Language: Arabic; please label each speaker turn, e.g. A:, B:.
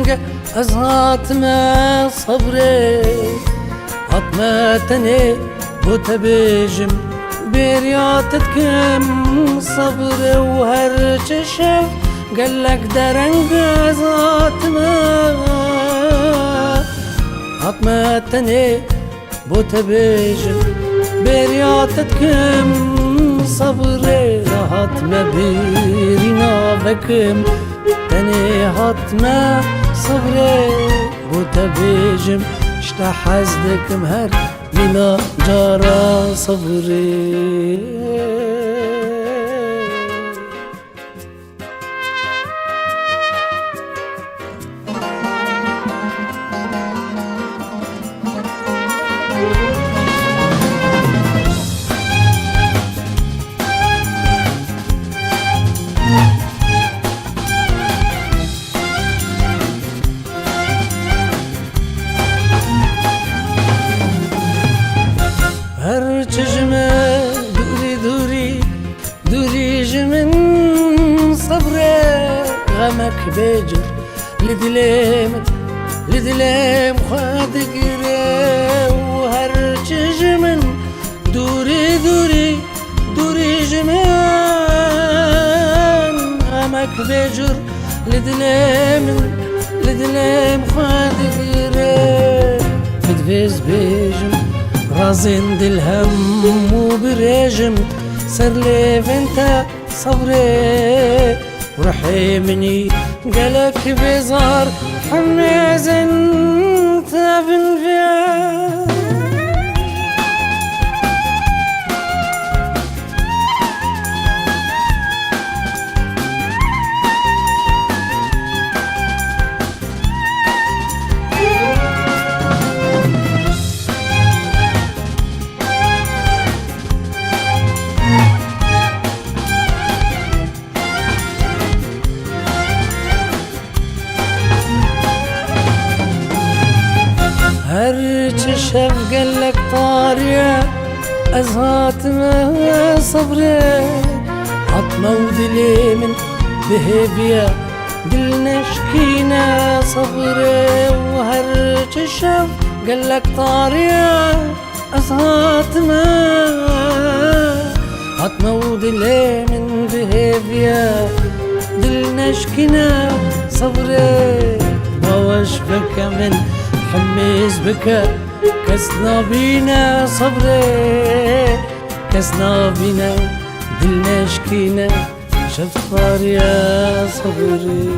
A: درنگ از هاتم صبره هاتم تنه بوت بیجم بریاتت کم صبره و هر چشم قالك درنگ از هاتم هاتم تنه بوت بیجم بریاتت کم صبره هاتم بیرینا بکم تني هاتما صبري وتبيجم شتا حزدك مهر بلا جارا صبري هر چشمه دوری دوری دوری جمن صبره غمك بيجر لدلم خاد قري وهر چشمن دوری دوری دوری جمن غمك بيجر لدلم خاد قري مدفز بيجم رازين دلهم وبريجم سر لي فانت صبري ورحمني قالك بزار حماز انت بنفيا هر چشم قالك طارية أزهات ما صبري عطمة ودلي من بهبيا دلنا شكينا صبري وهر چشم قالك طارية أزهات ما عطمة ودلي من بهبيا دلنا شكينا صبري بوش بك من حميز بك كسنا بينا صبري كسنا بينا دلنا شكينا شفار يا صبري